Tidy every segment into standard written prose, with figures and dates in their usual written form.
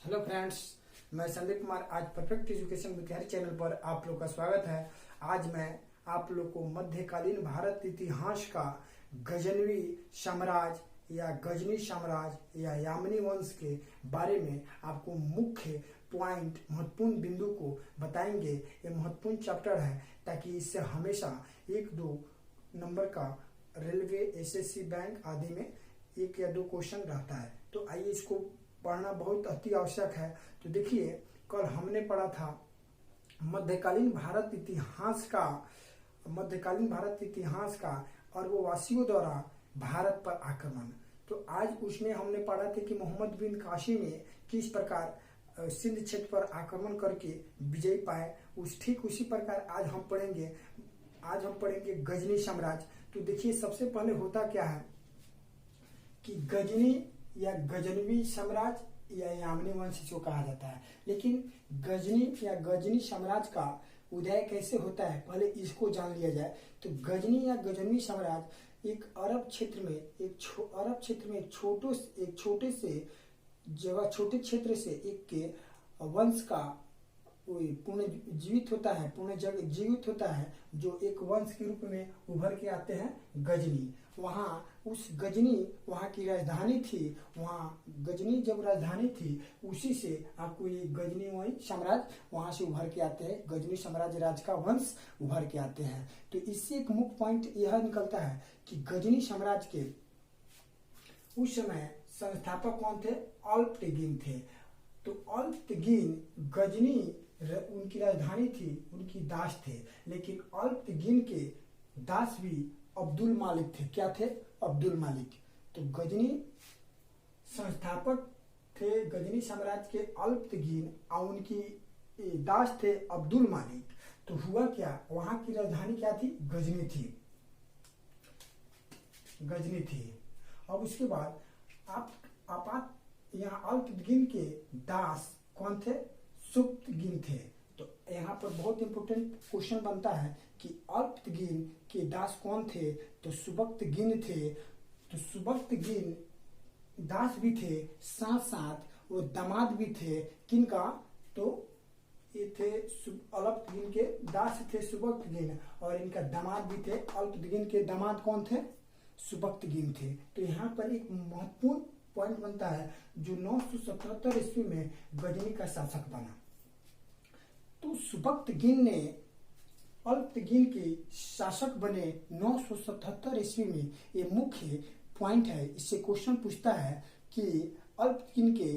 Hello friends, मैं संदीप कुमार आज perfect education Bihari channel पर आप लोग का स्वागत है। आज मैं आप लोग को मध्यकालीन भारत इतिहास का गजनवी साम्राज्य या गजनी साम्राज्य या यामिनी वंश के बारे में आपको मुख्य पॉइंट महत्वपूर्ण बिंदु को बताएंगे। ये महत्वपूर्ण चैप्टर है ताकि इससे हमेशा 1-2 नंबर का रेलवे, एसएससी, बैंक आदि में 1 या 2 क्वेश्चन रहता है। तो आइए इसको पढ़ना बहुत अति आवश्यक है। तो देखिए, कल हमने पढ़ा था मध्यकालीन भारत इतिहास का अरबों द्वारा भारत पर आक्रमण। तो आज उसमें हमने पढ़ा था कि मोहम्मद बिन काशी ने किस प्रकार सिंध क्षेत्र पर आक्रमण करके विजय पाए। ठीक उसी प्रकार आज हम पढ़ेंगे गजनी साम्राज्य। तो देखिए, सबसे पहले होता क्या है कि गजनी या गजनवी साम्राज्य या यामिनी वंश जो कहा जाता है, लेकिन गजनी या गजनी साम्राज्य का उदय कैसे होता है पहले इसको जान लिया जाए। तो गजनी या गजनवी साम्राज्य एक अरब क्षेत्र में एक छोटे क्षेत्र से एक के वंश का जीवित होता है जो एक वंश के रूप में उभर के आते हैं गजनी। वहाँ की राजधानी थी। वहाँ गजनी जब राजधानी थी, उसी से आपको ये गजनी वही साम्राज्य वहां से उभर के आते हैं। गजनी साम्राज्य राज का वंश उभर के आते हैं। तो इससे एक मुख्य पॉइंट यह निकलता है कि गजनी साम्राज्य के उस समय संस्थापक कौन थे? अल्पतगिन थे। तो अल्पतगिन गजनी उनकी राजधानी थी, उनकी दास थे, लेकिन अल्पतगिन के दास भी अब्दुल मालिक थे। क्या थे? अब्दुल मालिक। तो गजनी संस्थापक थे गजनी साम्राज्य के अल्पतगिन और उनकी दास थे अब्दुल मालिक। तो हुआ क्या, वहां की राजधानी क्या थी? गजनी थी। अब उसके बाद आप यहाँ अल्पतगिन के दास कौन थे? सुबक्तगिन थे। तो यहाँ पर बहुत इंपोर्टेंट क्वेश्चन बनता है कि अल्पतगिन के दास कौन थे? तो सुबक्तगिन थे। तो सुबक्तगिन दास भी थे, साथ साथ वो दामाद भी थे। किनका? तो ये थे अल्पतगिन के दास थे सुबक्तगिन, और इनका दामाद भी थे। अल्पतगिन के दामाद कौन थे? सुबक्तगिन थे। तो यहाँ पर एक महत्वपूर्ण पॉइंट बनता है जो 977 ईस्वी में गजनी का शासक बना। तो सुबक्तगिन ने अल्पतगिन के शासक बने 977 ईस्वी में। ये मुख्य पॉइंट है। इससे क्वेश्चन पूछता है कि अल्पतगिन के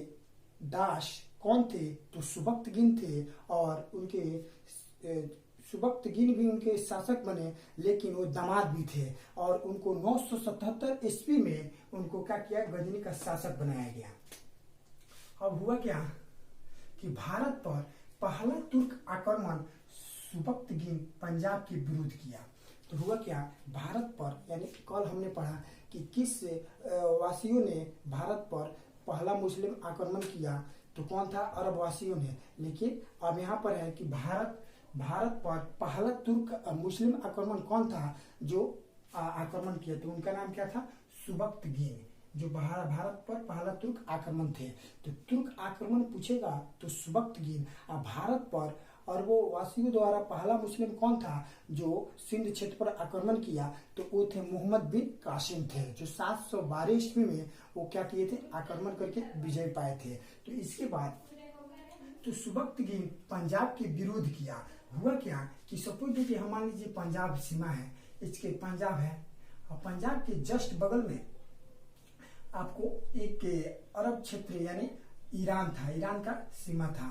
दास कौन थे? तो सुबक्तगिन थे, और उनके सुबक्तगिन भी उनके शासक बने, लेकिन वो दामाद भी थे, और उनको 977 ईस्वी में उनको क्या किया? गजनी का शासक बनाया गया। अब हुआ क्या कि भारत पर पहला तुर्क आक्रमण सुबक्तगिन पंजाब के विरुद्ध किया। तो हुआ क्या, भारत पर, यानी कल हमने पढ़ा कि किस वासियों ने भारत पर पहला मुस्लिम आक्रमण किया। तो कौन था? अरब वासियों ने। लेकिन अब यहाँ पर है कि भारत पर पहला तुर्क मुस्लिम आक्रमण कौन था जो आक्रमण किया? तो उनका नाम क्या था? सुबक्तगिन, जो भारत पर पहला तुर्क आक्रमण थे। तो तुर्क आक्रमण पूछेगा तो सुबक्तगिन। अब भारत पर अरबों वासियों द्वारा पहला मुस्लिम कौन था जो सिंध क्षेत्र पर आक्रमण किया? तो वो थे मोहम्मद बिन कासिम थे, जो 712 ईस्वी में वो क्या किए थे? आक्रमण करके विजय पाए थे। तो इसके बाद तो सुबक्तगिन पंजाब के विरोध किया। हुआ क्या कि सपोज देखिए, हम मान लीजिए पंजाब सीमा है, इसके पंजाब है, और पंजाब के जस्ट बगल में आपको एक अरब क्षेत्र यानी ईरान था, ईरान का सीमा था।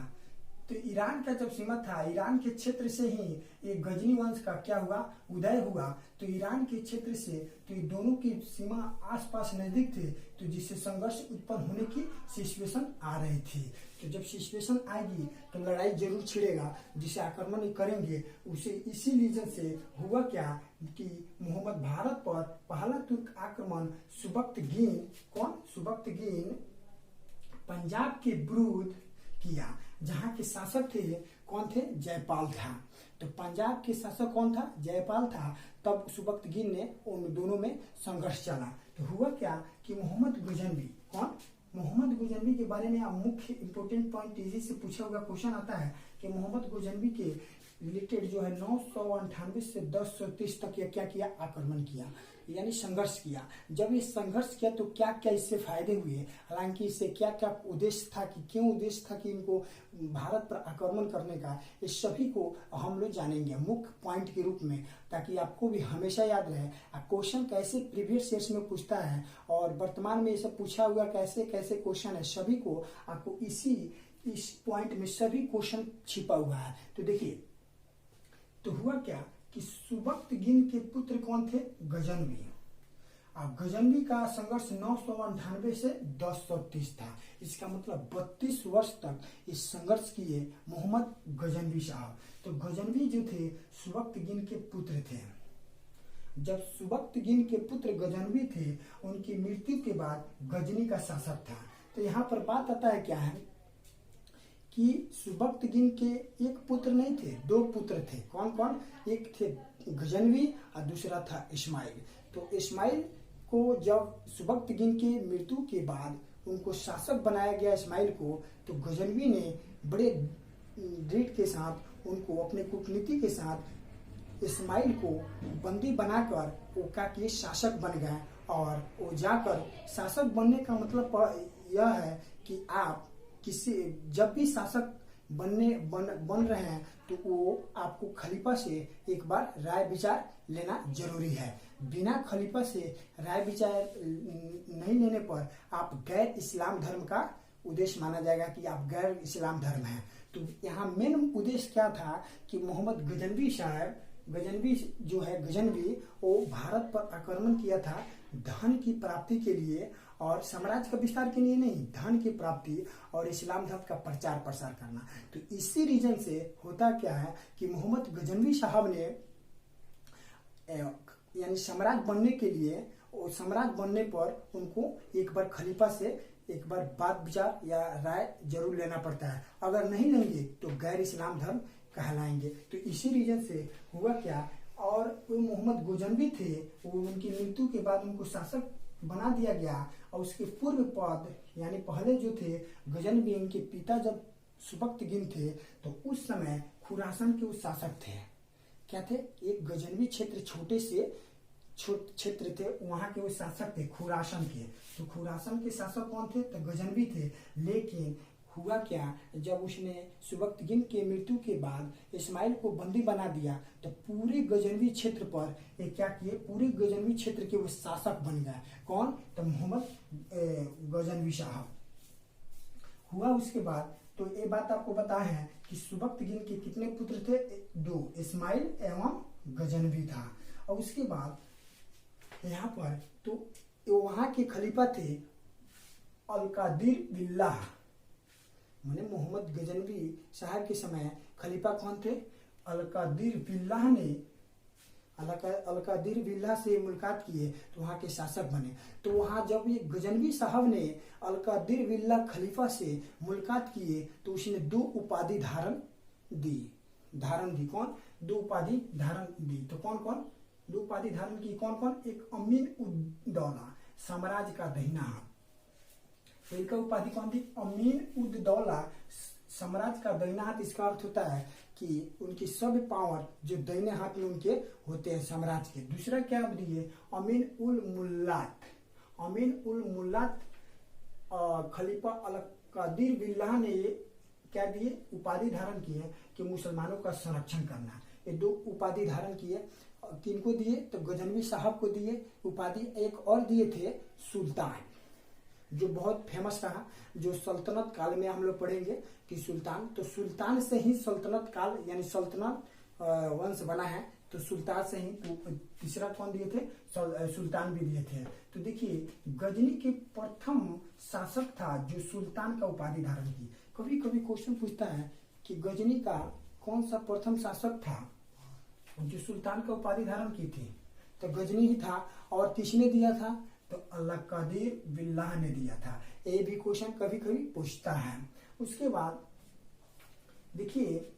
तो ईरान का जब सीमा था, ईरान के क्षेत्र से ही एक गजनी वंश का क्या हुआ? उदय हुआ। तो ईरान के क्षेत्र से तो ये दोनों की सीमा आसपास नजदीक थे, तो जिससे संघर्ष उत्पन्न होने की सिचुएशन आ रही थी। तो जब सिचुएशन आएगी तो लड़ाई जरूर छिड़ेगा, जिसे आक्रमण करेंगे उसे। इसी रीजन से हुआ क्या कि भारत पर पहला तुर्क आक्रमण सुबक्तगिन पंजाब के विरुद्ध किया, जहाँ के शासक थे कौन थे? जयपाल था। तो पंजाब के शासक कौन था? जयपाल था। तब सुबक्तगिन ने उन दोनों में संघर्ष चला। तो हुआ क्या कि मोहम्मद गजनवी, कौन? मोहम्मद गजनवी के बारे में आप मुख्य इंपोर्टेंट पॉइंट इजी से पूछा हुआ क्वेश्चन आता है कि मोहम्मद गजनवी के रिलेटेड जो है 998 से 1030 तक यह क्या किया, आक्रमण किया, यानी संघर्ष किया। जब ये संघर्ष किया तो क्या क्या इससे फायदे हुए, हालांकि इससे क्या क्या उद्देश्य था, कि क्यों उद्देश्य था कि इनको भारत पर आक्रमण करने का, इस सभी को हम लोग जानेंगे मुख्य पॉइंट के रूप में, ताकि आपको भी हमेशा याद रहे क्वेश्चन कैसे प्रीवियस ईयर्स में पूछता है और वर्तमान में ये सब पूछा हुआ कैसे कैसे क्वेश्चन है, सभी को आपको इस पॉइंट में सभी क्वेश्चन छिपा हुआ है। तो देखिए, तो हुआ क्या कि सुबक्तगिन के पुत्र कौन थे, गजनवी। गजनवी का संघर्ष 998 से 1030 था। इसका मतलब 32 वर्ष तक इस संघर्ष किए मोहम्मद गजनवी साहब। तो गजनवी जो थे सुबक्तगिन के पुत्र थे। जब सुबक्तगिन के पुत्र गजनवी थे, उनकी मृत्यु के बाद गजनी का शासक था। तो यहाँ पर बात आता है क्या है कि सुबक्तगिन के एक पुत्र नहीं थे, दो पुत्र थे। कौन कौन, एक थे गजनवी और दूसरा था इस्माइल। तो इस्माइल को जब सुबक्तगिन के मृत्यु के बाद उनको शासक बनाया गया इस्माइल को, तो गजनवी ने बड़े दृढ़ के साथ उनको अपने कूटनीति के साथ इस्माइल को बंदी बनाकर वो क्या किए, शासक बन गए। और वो जाकर शासक बनने का मतलब यह है कि आप किसी जब भी शासक बन रहे हैं तो वो आपको खलीफा से एक बार राय विचार लेना जरूरी है। बिना खलीफा से राय विचार नहीं लेने पर आप गैर इस्लाम धर्म का उद्देश्य माना जाएगा कि आप गैर इस्लाम धर्म हैं। तो यहाँ मेन उद्देश्य क्या था कि मोहम्मद गजनवी साहब, गजनवी जो है गजनवी, वो भारत पर आक्रमण किया था धन की प्राप्ति के लिए और साम्राज्य का विस्तार के लिए नहीं, धन की प्राप्ति और इस्लाम धर्म का प्रचार प्रसार करना। तो इसी रीजन से होता क्या है कि मोहम्मद गजनवी साहब ने यानी साम्राज्य बनने के लिए, और साम्राज्य बनने पर उनको एक बार खलीफा से एक बार बात विचार या राय जरूर लेना पड़ता है। अगर नहीं लेंगे तो गैर इस्लाम धर्म कहलाएंगे। तो इसी रीजन से हुआ क्या, और वो मोहम्मद गजनवी थे, वो उनकी मृत्यु के बाद उनको शासक बना दिया गया। और उसके पूर्व पद यानी पहले जो थे गजनवी, इनके पिता जब सुबक्तगिन थे तो उस समय खुरासन के वो शासक थे। क्या थे, एक गजनवी क्षेत्र छोटे से क्षेत्र थे, वहां के वो शासक थे खुरासन के। तो खुरासन के शासक कौन थे, तो गजनवी थे। लेकिन हुआ क्या, जब उसने सुबक्तगिन के मृत्यु के बाद इस्माइल को बंदी बना दिया तो पूरे गजनवी क्षेत्र पर ये क्या किए, पूरे गजनवी क्षेत्र के वो शासक बन गए। कौन, तो मोहम्मद गजनवी साहब हुआ। उसके बाद तो ये बात आपको बता है कि सुबक्तगिन के कितने पुत्र थे, दो, इस्माइल एवं गजनवी था। और उसके बाद यहाँ पर तो वहां के खलीफा थे अलकादिर बिल्लाह, माने मोहम्मद गजनवी साहब के समय खलीफा कौन थे, अलकादिर बिल्लाह ने अलकादिर बिल्लाह से मुलाकात किए तो वहाँ के शासक बने। तो वहाँ जब ये गजनवी साहब ने अलकादिर बिल्लाह खलीफा से मुलाकात किए तो उसने दो उपाधि धारण दी। कौन, दो उपाधि धारण दी। तो कौन कौन दो उपाधि धारण की, कौन कौन, एक अमीन उद दौला, साम्राज्य का दाहिना हाथ। इनका उपाधि कौन थी, अमीन उद दौला, साम्राज्य का दाहिना हाथ। इसका अर्थ होता है कि उनकी सब पावर जो दाहिने हाथ में उनके होते हैं साम्राज्य के। दूसरा क्या दिए, अमीन उल मुल्लात खलीफा अलकादिर बिल्लाह ने क्या दिए, उपाधि धारण किए कि मुसलमानों का संरक्षण करना। ये दो उपाधि धारण किए। किनको दिए, तो गजनवी साहब को दिए उपाधि। एक और दिए थे सुल्तान, जो बहुत फेमस रहा, जो सल्तनत काल में हम लोग पढ़ेंगे कि सुल्तान, तो सुल्तान से ही सल्तनत काल यानी सल्तनत वंश बना है। तो सुल्तान से ही तीसरा कौन दिए थे, सुल्तान भी दिए थे। तो देखिए गजनी के प्रथम शासक था जो सुल्तान का उपाधि धारण की। कभी कभी क्वेश्चन पूछता है कि गजनी का कौन सा प्रथम शासक था जो सुल्तान का उपाधि धारण की थी, तो गजनी ही था। और किसने दिया था, तो अलकादिर बिल्लाह ने दिया था। ये भी क्वेश्चन कभी कभी पूछता है। उसके बाद देखिए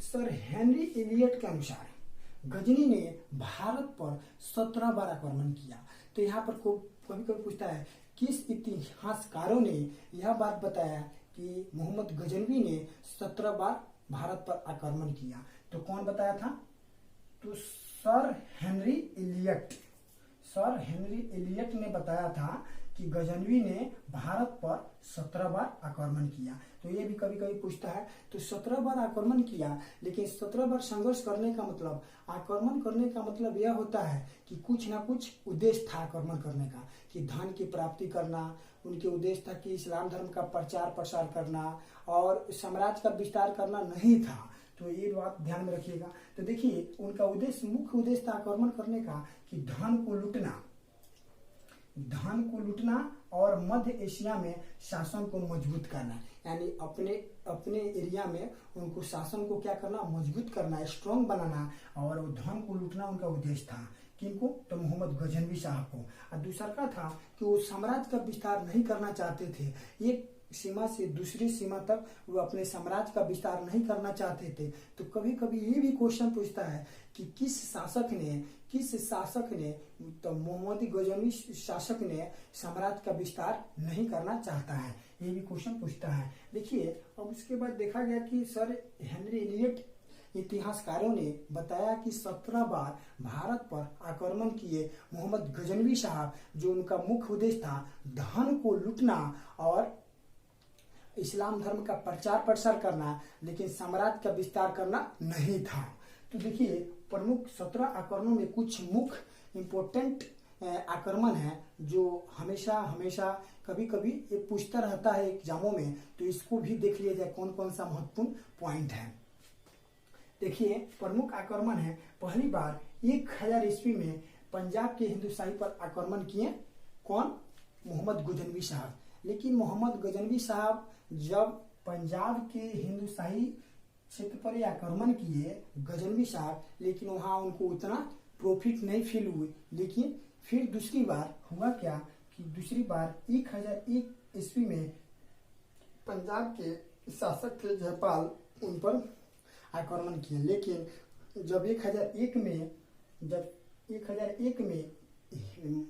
सर हेनरी एलियट के अनुसार गजनी ने भारत पर 17 बार आक्रमण किया। तो यहाँ पर कभी कभी पूछता है किस इतिहासकारों ने यह बात बताया कि मोहम्मद गजनवी ने 17 बार भारत पर आक्रमण किया? तो कौन बताया था? तो सर हेनरी इलियट ने बताया था कि गजनवी ने भारत पर 17 बार आक्रमण किया। तो ये भी कभी कभी पूछता है, तो 17 बार आक्रमण किया, लेकिन 17 बार संघर्ष करने का मतलब, आक्रमण करने का मतलब यह होता है कि कुछ ना कुछ उद्देश्य था आक्रमण करने का, कि धन की प्राप्ति करना। उनके उद्देश्य था कि इस्लाम धर्म का प्रचार प्रसार करना और साम्राज्य का विस्तार करना नहीं था। तो ये बात ध्यान में रखिएगा। तो देखिए, उनका उद्देश्य, मुख्य उद्देश्य था आक्रमण करने का कि धन को लूटना और मध्य एशिया में शासन को मजबूत करना, यानी अपने एरिया में उनको शासन को क्या करना, मजबूत करना, स्ट्रांग बनाना, और धन को लूटना उनका उद्देश्य था। किनको? तो मोहम्मद गजनवी साहब को। और दूसरा का था कि वो साम्राज्य का विस्तार नहीं करना चाहते थे, एक सीमा से दूसरी सीमा तक वो अपने साम्राज्य का विस्तार नहीं करना चाहते थे। तो कभी कभी ये भी क्वेश्चन पूछता है कि किस शासक ने तो मोहम्मद गजनवी शासक ने साम्राज्य का विस्तार नहीं करना चाहता है, ये भी क्वेश्चन पूछता है। देखिए, अब उसके बाद देखा गया कि सर हेनरी इलियट इतिहासकारों ने बताया कि 17 बार भारत पर आक्रमण किए मोहम्मद गजनवी साहब, जो उनका मुख्य उद्देश्य था धन को लूटना और इस्लाम धर्म का प्रचार प्रसार करना, लेकिन साम्राज्य का विस्तार करना नहीं था। तो देखिए, प्रमुख 17 आक्रमणों में कुछ मुख्य इंपोर्टेंट आक्रमण है जो हमेशा कभी कभी ये पूछता रहता है एग्जामों में, तो इसको भी देख लिया जाए कौन कौन सा महत्वपूर्ण पॉइंट है। देखिए, प्रमुख आक्रमण है, पहली बार 1000 ईस्वी में पंजाब के हिंदुशाही पर आक्रमण किए कौन? मोहम्मद गजनवी साहब। लेकिन मोहम्मद गजनवी साहब जब पंजाब के हिंदुशाही क्षेत्र पर आक्रमण किए गजनवी साहब, लेकिन वहां उनको उतना प्रॉफिट नहीं फील हुई। लेकिन फिर दूसरी बार हुआ क्या कि दूसरी बार 1001 ईस्वी में पंजाब के शासक थे जयपाल, उन पर आक्रमण किए। लेकिन जब 1001 में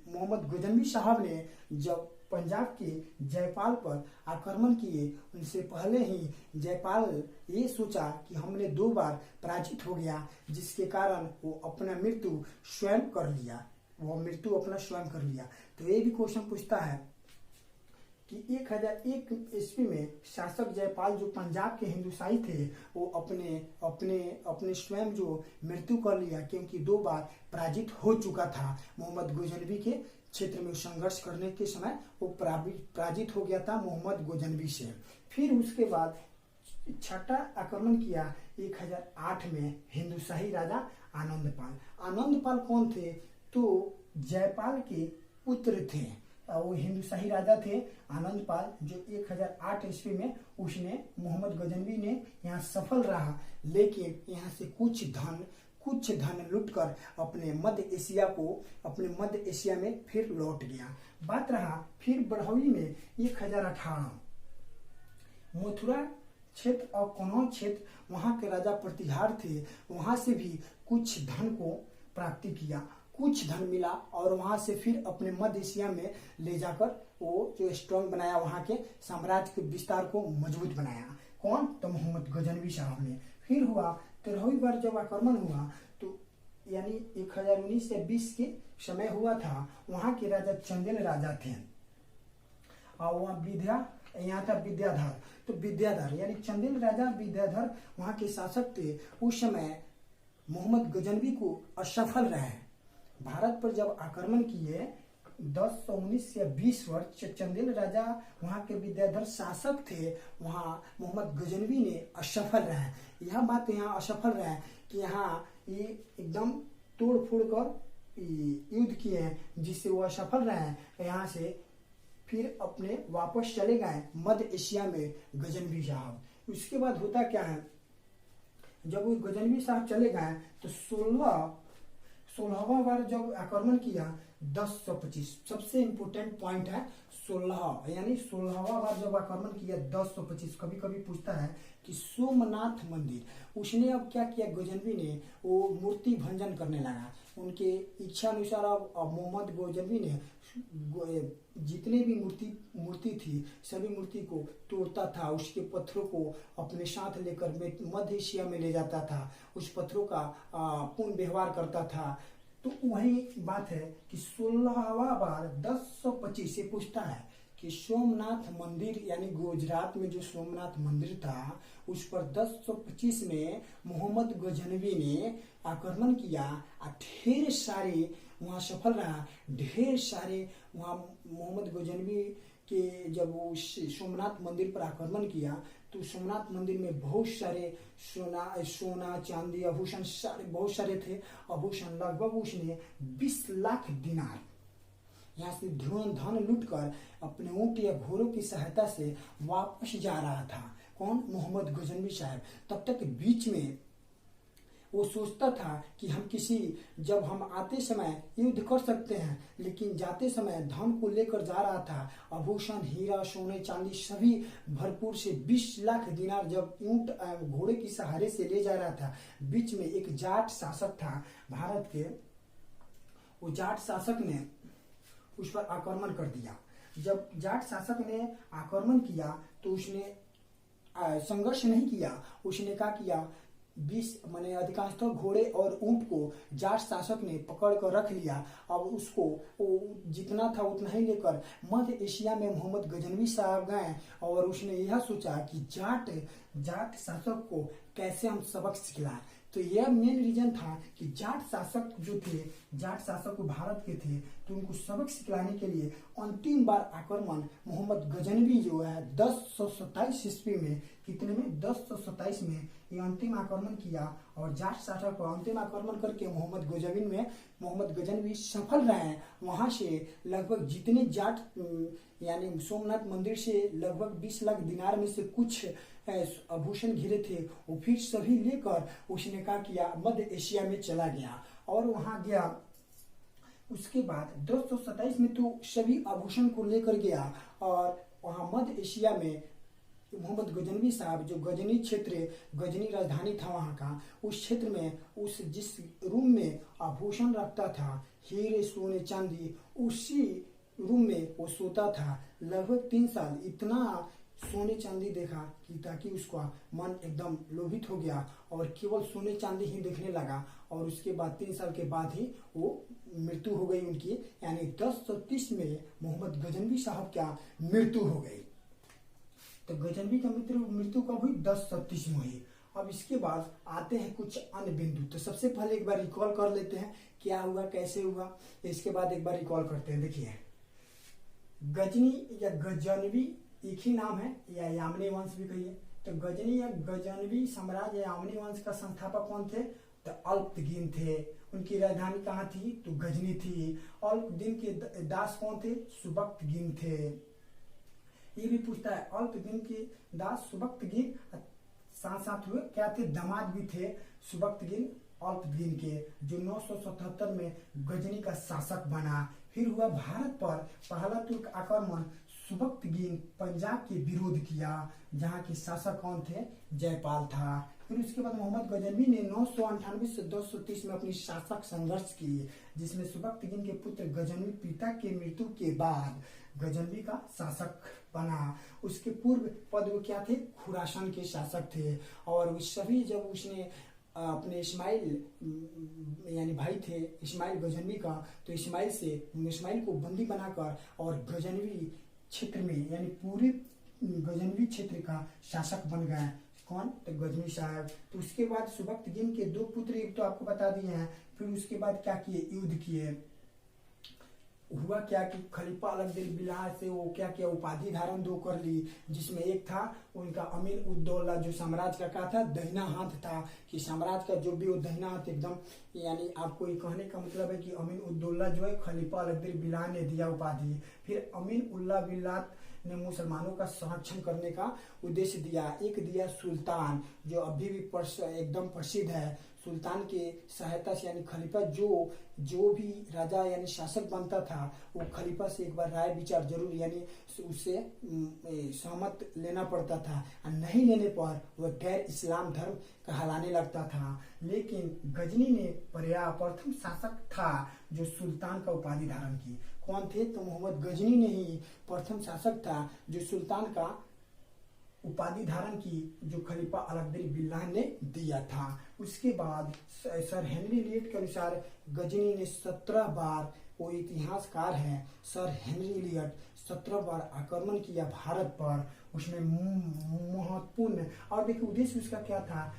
मोहम्मद गजनवी साहब ने जब पंजाब के जयपाल पर आक्रमण किए, उनसे पहले ही जयपाल ये सोचा कि हमने 2 बार पराजित हो गया, जिसके कारण वो अपना मृत्यु स्वयं कर लिया। तो ये भी क्वेश्चन पूछता है कि 1001 ईस्वी में शासक जयपाल जो पंजाब के हिंदुशाही थे, वो अपने स्वयं जो मृत्यु कर लिया, क्योंकि 2 बार पराजित हो चुका था। मोहम्मद गजनवी के क्षेत्र में संघर्ष करने के समय वो पराजित हो गया था मोहम्मद गजनवी से। फिर उसके बाद छठा आक्रमण किया 1008 में हिंदुशाही राजा आनंदपाल कौन थे? तो जयपाल के पुत्र थे, वो हिंदुशाही राजा थे आनंदपाल, जो 1008 ईस्वी में उसने मोहम्मद गजनवी ने यहाँ सफल रहा, लेकिन यहाँ से कुछ धन लूटकर अपने मध्य एशिया में फिर लौट गया। बात रहा फिर बढ़ौली में 1018 मथुरा क्षेत्र और कन्नौज क्षेत्र, वहां के राजा प्रतिहार थे, वहां से भी कुछ धन को प्राप्ति किया, कुछ धन मिला और वहां से फिर अपने मध्य एशिया में ले जाकर वो जो स्ट्रांग बनाया, वहां के साम्राज्य के विस्तार को मजबूत बनाया। कौन? तो मोहम्मद गजनवी साहब ने। फिर हुआ 13वीं बार जब आक्रमण हुआ, तो यानी 1019 से 20 के समय हुआ था, वहां के राजा चंदेल राजा थे और वहाँ यहाँ था विद्याधर। तो विद्याधर यानी चंदेल राजा विद्याधर वहां के शासक थे। उस समय मोहम्मद गजनवी को असफल रहे, भारत पर जब आक्रमण किए 1019 या 20 वर्ष चंदेल राजा वहां के विद्याधर शासक थे, वहां मोहम्मद गजनवी ने असफल रहे। यह बात यहाँ असफल रहे कि यहाँ ये एकदम तोड़ फोड़ कर युद्ध किए हैं, जिससे वो असफल रहे। यहाँ से फिर अपने वापस चले गए मध्य एशिया में गजनवी साहब। उसके बाद होता क्या है, जब वो गजनवी साहब चले गए तो 16वां बार जब आक्रमण किया 1025, सबसे इम्पोर्टेंट पॉइंट है 16 यानी 16वां बार जब आक्रमण किया 1025, कभी कभी पूछता है कि सोमनाथ मंदिर, उसने अब क्या किया, गजनवी ने वो मूर्ति भंजन करने लगा। उनके इच्छा अनुसार अब मोहम्मद गजनवी ने जितने भी मूर्ति थी सभी मूर्ति को तोड़ता था, उसके पत्थरों को अपने साथ लेकर मध्य एशिया में ले जाता था, उस पत्थरों का पूर्ण व्यवहार करता था। तो वही बात है कि 16वां बार 1025 से पूछता है कि सोमनाथ मंदिर यानी गुजरात में जो सोमनाथ मंदिर था उस पर 1025 में मोहम्मद गजनवी ने आक्रमण किया। ढेर सारे वहाँ सफल रहा, ढेर सारे वहाँ मोहम्मद गजनवी के जब वो सोमनाथ मंदिर पर आक्रमण किया तो सोमनाथ मंदिर में बहुत सारे सोना चांदी आभूषण बहुत सारे थे। आभूषण लगभग उसने 20 लाख दिनार यहाँ से धन लूट कर अपने ऊंट या घोड़ों की सहायता से वापस जा रहा था। कौन? मोहम्मद गजनवी साहब। तब तक बीच में वो सोचता था कि जब हम आते समय युद्ध कर सकते हैं, लेकिन जाते समय धन को लेकर जा रहा था। आभूषण, हीरा, सोने, चांदी सभी भरपूर से 20 लाख दिनार जब ऊंट घोड़े की सहारे से ले जा रहा था। बीच में एक जाट शासक था भारत के, वो जाट शासक ने उस पर आक्रमण कर दिया। जब जाट शासक ने आक्रमण किया तो उसने संघर्ष नहीं किया, उसने क्या किया, 20 माने अधिकांशतः घोड़े और ऊंट को जाट शासक ने पकड़ कर रख लिया। अब उसको जितना था उतना ही लेकर मध्य एशिया में मोहम्मद गजनवी साहब गए और उसने यह सोचा कि जाट शासक को कैसे हम सबक सिखलाएं। तो यह मेन रीजन था कि जाट शासक जो थे, जाट शासक भारत के थे, तो उनको सबक सिखलाने के लिए अंतिम बार आक्रमण मोहम्मद गजनवी जो है 1027 ईस्वी में, कितने में, 1027 में ये अंतिम आक्रमण किया। और जाट शासक को अंतिम आक्रमण करके मोहम्मद गजनवी सफल रहे। वहां से लगभग जितने जाट यानी सोमनाथ मंदिर से लगभग 20 लाख दिनार में से कुछ आभूषण घिरे थे, वो फिर सभी लेकर उसने क्या किया, मध्य एशिया में चला गया और वहां गया। उसके बाद 1027 में तो सभी आभूषण को लेकर गया और वहां मध्य एशिया में मोहम्मद गजनवी साहब जो गजनी क्षेत्र, गजनी राजधानी था वहां का, उस क्षेत्र में जिस रूम में आभूषण रखता था, हीरे सोने चांदी, उसी रूम में वो सोता था। लगभग 3 साल इतना सोने चांदी देखा कि ताकि उसका मन एकदम लोभित हो गया और केवल सोने चांदी ही देखने लगा। और उसके बाद 3 साल के बाद ही वो मृत्यु हो गई उनकी, यानी 1030 में मोहम्मद गजनवी साहब का मृत्यु हो गई। तो गजनवी का मृत्यु कब हुई? 1030 में हुई। अब इसके बाद आते हैं कुछ अन्य बिंदु। तो सबसे पहले एक बार रिकॉल कर लेते हैं क्या हुआ, कैसे हुआ, इसके बाद एक बार रिकॉल करते हैं। देखिए, गजनी या गजनवी एक ही नाम है, या यामनी वंश भी कहिए। तो गजनी या गजनवी साम्राज्य या यामनी वंश का संस्थापक कौन थे? तो अल्पतगिन थे। उनकी राजधानी कहाँ थी? तो गजनी थी। अल्पतगिन के दास कौन थे? सुबक्तगिन थे। ये भी पूछता है, अल्पतगिन के दास सुबक्तगिन साथ साथ हुए क्या थे? दामाद भी थे सुबक्तगिन अल्पतगिन के, जो 977 में गजनी का शासक बना। फिर हुआ भारत पर पहला तुर्क आक्रमण। सुबक्तगिन पंजाब के विरोध किया, जहाँ के शासक कौन थे? जयपाल था। फिर उसके बाद मोहम्मद गजनवी ने 998 से 1030 में अपनी शासक संघर्ष किए, जिसमें सुबक्तगिन के पुत्र गजनवी पिता के मृत्यु के बाद गजनवी का शासक बना। उसके पूर्व पद वो क्या थे? खुरासान के शासक थे। और सभी जब उसने अपने इस्माइल यानी भाई थे इस्माइल गजनवी का, तो इस्माइल को बंदी बनाकर और गजनवी क्षेत्र में यानी पूरे गजनवी क्षेत्र का शासक बन गए। कौन? तो गजनी साहब। तो उसके बाद सुबक्तगिन के 2 पुत्र एक तो आपको बता दिए हैं। फिर उसके बाद क्या किए? युद्ध किए। हुआ क्या कि खलीफा अलगदिल बिलाह से वो क्या किया? उपाधि धारण 2 कर ली, जिसमें एक था उनका अमीन उद्दौला, जो साम्राज्य का क्या था? दहिना हाथ था, कि साम्राज्य का जो भी वो दहिना हाथ एकदम, यानी आपको ये कहने का मतलब है कि अमीन उद्दौला जो है खलीफा अलगदिल बिलाह ने दिया उपाधि। फिर अमीन उल्ला बिल्लाह ने मुसलमानों का संरक्षण करने का उद्देश्य दिया। एक दिया सुल्तान, जो अभी भी एकदम प्रसिद्ध है, सुल्तान के सहायता से यानी खलीफा जो भी राजा यानी शासक बनता था वो खलीफा से एक बार राय विचार जरूर यानी उससे सहमत लेना पड़ता था, और नहीं लेने पर वह गैर इस्लाम धर्म कहलाने लगता था। लेकिन गजनी ने प्रथम शासक था जो सुल्तान का उपाधि धारण की। कौन थे? तो मोहम्मद गजनी ने ही प्रथम शासक था जो सुल्तान का उपाधि धारण की, जो खलीफा अलअब्दिल बिल्लाह ने दिया था। उसके बाद सर हेनरी इलियट के अनुसार गजनी ने 17 बार, वो इतिहासकार है सर हेनरी इलियट, 17 बार आक्रमण किया भारत पर। उसमें महत्वपूर्ण और देखिए उद्देश्य उसका क्या था?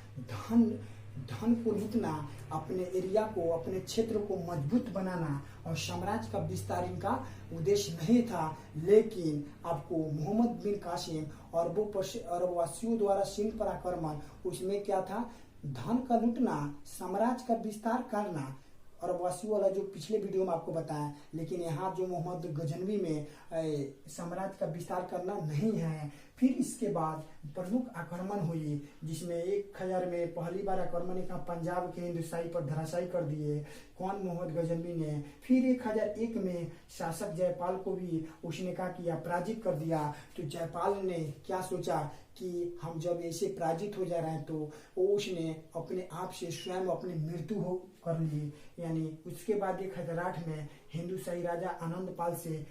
धन को लूटना, अपने एरिया को, अपने क्षेत्र को मजबूत बनाना और साम्राज्य का विस्तार इनका उद्देश्य नहीं था। लेकिन आपको मोहम्मद बिन कासिम अरबवासियों द्वारा सिंध पर आक्रमण, उसमें क्या था? धन का लूटना, साम्राज्य का विस्तार करना, अरबवासियों वाला जो पिछले वीडियो में आपको बताया। लेकिन यहाँ जो मोहम्मद गजनवी में साम्राज्य का विस्तार करना नहीं है। फिर इसके बाद प्रमुख आक्रमण हुई, जिसमें 1000 में पहली बार आक्रमण पंजाब के हिंदुशाही पर धराशायी कर दिए। कौन? मोहम्मद गजनवी ने। फिर 1001 में शासक जयपाल को भी उसने क्या किया? पराजित कर दिया। तो जयपाल ने क्या सोचा कि हम जब ऐसे पराजित हो जा रहे हैं, तो उसने अपने आप से स्वयं अपनी मृत्यु कर ली। यानी उसके बाद 1008 में हिंदुशाही राजा आनंदपाल से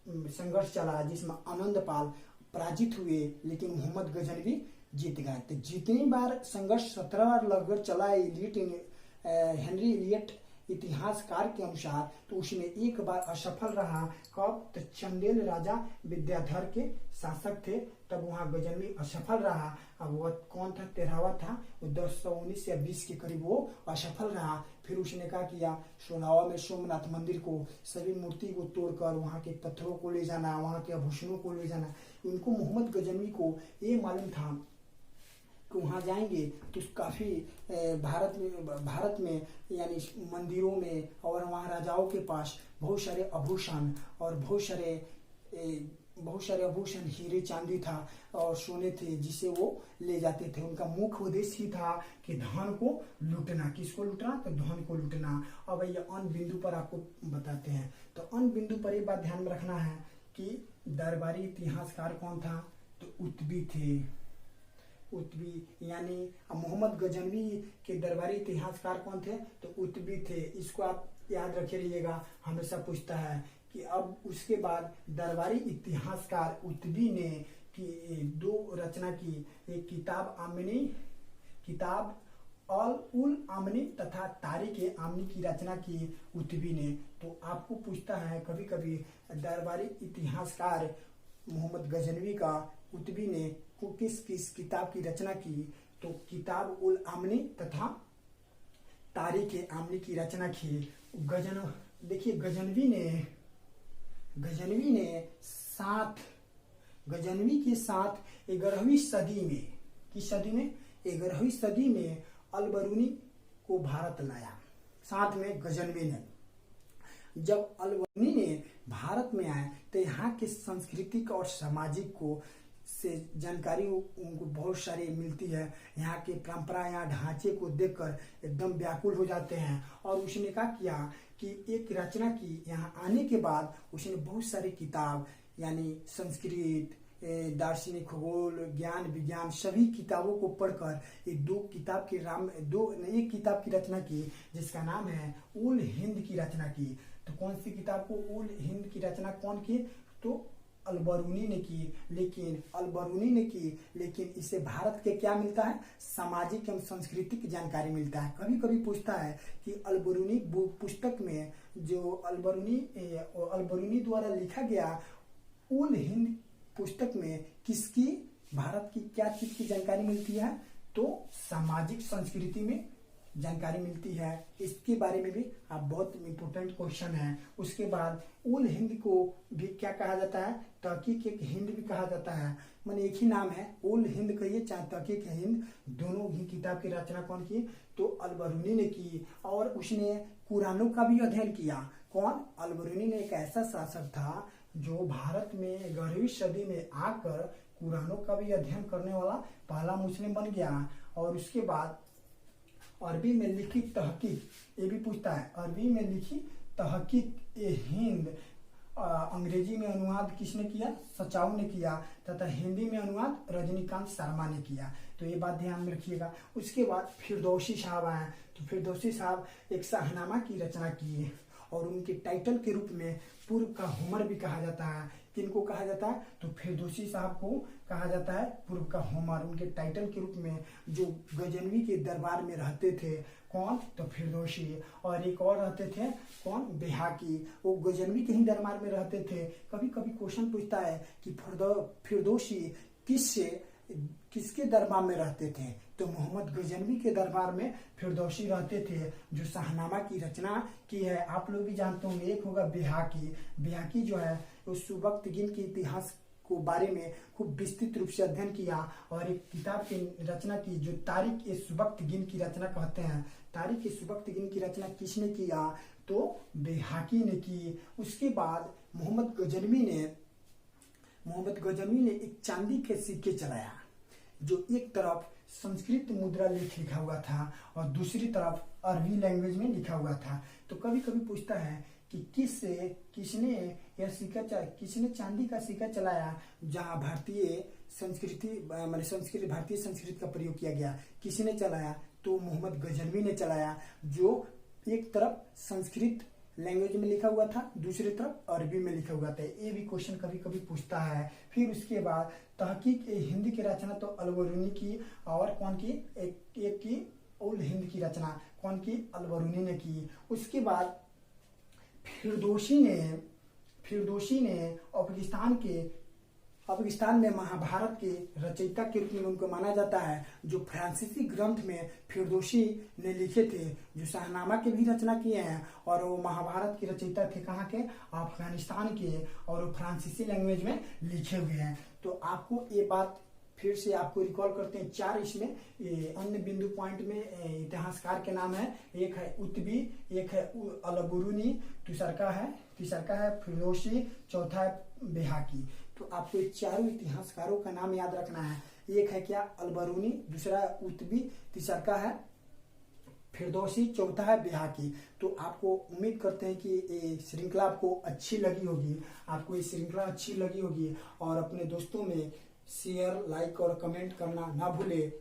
संघर्ष चला, जिसमें आनंदपाल पराजित हुए, लेकिन मोहम्मद गजनवी जीत गए। तो जितनी बार संघर्ष 17 बार लगभग चला हेनरी इलियट इतिहासकार के अनुसार, तो उसमें एक बार असफल रहा। कब? तो चंदेल राजा विद्याधर के शासक थे, तब वहां गजनवी असफल रहा। अब वह कौन था? 13वां था, वो 1019 या 20 के करीब वो असफल रहा। फिर उसने क्या किया? सोनावा में सोमनाथ मंदिर को, सभी मूर्ति को तोड़कर वहां के पत्थरों को ले जाना, वहां के आभूषणों को ले जाना। उनको मोहम्मद गजनवी को ये मालूम था कि वहाँ जाएंगे तो काफ़ी भारत में यानी मंदिरों में और वहाँ राजाओं के पास बहुत सारे आभूषण और बहुत सारे आभूषण, हीरे चांदी था और सोने थे, जिसे वो ले जाते थे। उनका मुख्य उद्देश्य ही था कि धन को लूटना। किसको लूटना? तो धन को लूटना। अब ये अन्य बिंदु पर आपको बताते हैं। तो अन्य बिंदु पर एक बात ध्यान में रखना है कि दरबारी इतिहासकार कौन था? तो उत्बी थे। उत्बी यानी मोहम्मद गजनवी के दरबारी इतिहासकार कौन थे? तो उत्बी थे। इसको आप याद रखे रहिएगा, हमेशा पूछता है कि अब उसके बाद दरबारी इतिहासकार उत्बी ने दो रचना की, एक किताब अल उल आमनी तथा तारीख आमनी की रचना की उत्बी ने। तो आपको पूछता है कभी कभी दरबारी इतिहासकार मोहम्मद गजनवी का उत्बी ने किस किताब की रचना की? तो किताब उल आमनी तथा तारीख आमनी की रचना की। देखिए गजनवी के साथ 11वीं सदी में, किस सदी में? 11वीं सदी में अलबरूनी को भारत लाया, साथ में गजनवी ने। जब अलबरूनी ने भारत में आए तो यहाँ के सांस्कृतिक और सामाजिक को से जानकारी उनको बहुत सारी मिलती है। यहाँ के परंपरा, यहाँ ढांचे को देखकर एकदम व्याकुल हो जाते हैं। और उसने क्या किया कि एक रचना की। यहाँ आने के बाद उसने बहुत सारी किताब यानी संस्कृत, दार्शनिक, खगोल, ज्ञान, विज्ञान सभी किताबों को पढ़कर एक किताब की रचना की, जिसका नाम है उल हिंद की रचना की। तो कौन सी किताब को? उल हिंद की रचना कौन की? तो अलबरूनी ने की। लेकिन इससे भारत के क्या मिलता है? सामाजिक एवं सांस्कृतिक जानकारी मिलता है। कभी कभी पूछता है कि अलबरूनी पुस्तक में जो अलबरूनी द्वारा लिखा गया उल हिंद पुस्तक में किसकी, भारत की क्या चीज की जानकारी मिलती है? तो सामाजिक संस्कृति में जानकारी मिलती है। इसके बारे में भी आप बहुत इंपोर्टेंट क्वेश्चन है। उसके बाद उल हिंद को भी क्या कहा जाता है? तहकीक हिंद भी कहा जाता है। माने एक ही नाम है, उल हिंद कहिए चाहे तहकीक हिंद, दोनों ही किताब की रचना कौन की? तो अलबरूनी ने की। और उसने कुरानों का भी अध्ययन किया। कौन? अलबरूनी ने एक ऐसा शासक था जो भारत में 11वीं सदी में आकर कुरानों का भी अध्ययन करने वाला पहला मुस्लिम बन गया। और उसके बाद अरबी में लिखी तहकीक, ये भी पूछता है, अरबी में लिखी तहकीक ए हिंद अंग्रेजी में अनुवाद किसने किया? सचाऊ ने किया, तथा हिंदी में अनुवाद रजनीकांत शर्मा ने किया। तो ये बात ध्यान में रखिएगा। उसके बाद फिरदौसी साहब आए, तो फिरदौसी साहब एक शाहनामा की रचना किए और उनके टाइटल के रूप में पूर्व का होमर भी कहा जाता है। किनको कहा जाता है? तो फिरदौसी साहब को कहा जाता है पूर्व का होमर। उनके टाइटल के रूप में जो गजनवी के दरबार में रहते थे, कौन? तो फिरदौसी। और एक और रहते थे, कौन? बेहाकी। वो गजनवी के ही दरबार में रहते थे। कभी कभी क्वेश्चन पूछता है कि फिरदौसी किसके दरबार में रहते थे? तो मोहम्मद गजनवी के दरबार में फिरदौसी रहते थे, जो शाहनामा की रचना की है। आप लोग भी जानते होंगे, एक होगा बेहाकी। बेहाकी जो है उस सुबक्तगीन के इतिहास को बारे में खूब विस्तृत रूप से अध्ययन किया और एक किताब की रचना की, जो तारिक ए सुबक्तगीन की रचना कहते हैं। तारिक ए सुबक्तगीन की रचना किसने किया? तो बेहाकी ने की। उसके बाद मोहम्मद गजनवी ने एक चांदी के सिक्के चलाया, जो एक तरफ संस्कृत मुद्रा लेख लिखा हुआ था और दूसरी तरफ अरबी लैंग्वेज में लिखा हुआ था। तो कभी कभी पूछता है कि किसने चांदी का सिक्का चलाया जहां भारतीय संस्कृति का प्रयोग किया गया? किसने चलाया? तो मोहम्मद गजनवी ने चलाया, जो एक तरफ संस्कृत लैंग्वेज में लिखा हुआ था, दूसरी तरफ अरबी में लिखा हुआ था। ये भी क्वेश्चन कभी कभी पूछता है। फिर उसके बाद तहकीक हिंदी की रचना तो अलबरूनी की, और कौन की? एक की उल हिंद की रचना कौन की? अलबरूनी ने की। उसके बाद फिरदौसी ने अफगानिस्तान में महाभारत के रचयिता के रूप में उनको माना जाता है, जो फ्रांसीसी ग्रंथ में फिरदौसी ने लिखे थे, जो शाहनामा के भी रचना किए हैं। और वो महाभारत के रचयिता थे, कहाँ के? अफगानिस्तान के, और वो फ्रांसीसी लैंग्वेज में लिखे हुए हैं। तो आपको ये बात फिर से आपको रिकॉल करते हैं। 4 इसमें अन्य बिंदु पॉइंट में इतिहासकार के नाम है। एक है उत्बी, एक है अलबरूनी, तीसरा है फिरदौसी, चौथा है बेहाकी। तो आपको ये चारों इतिहासकारों का नाम याद रखना है। एक है क्या? अलबरूनी, दूसरा उत्बी, तीसरा है फिरदौसी, चौथा है बेहाकी। तो आपको उम्मीद करते हैं कि ये श्रृंखला आपको अच्छी लगी होगी और अपने दोस्तों में शेयर, लाइक और कमेंट करना ना भूले।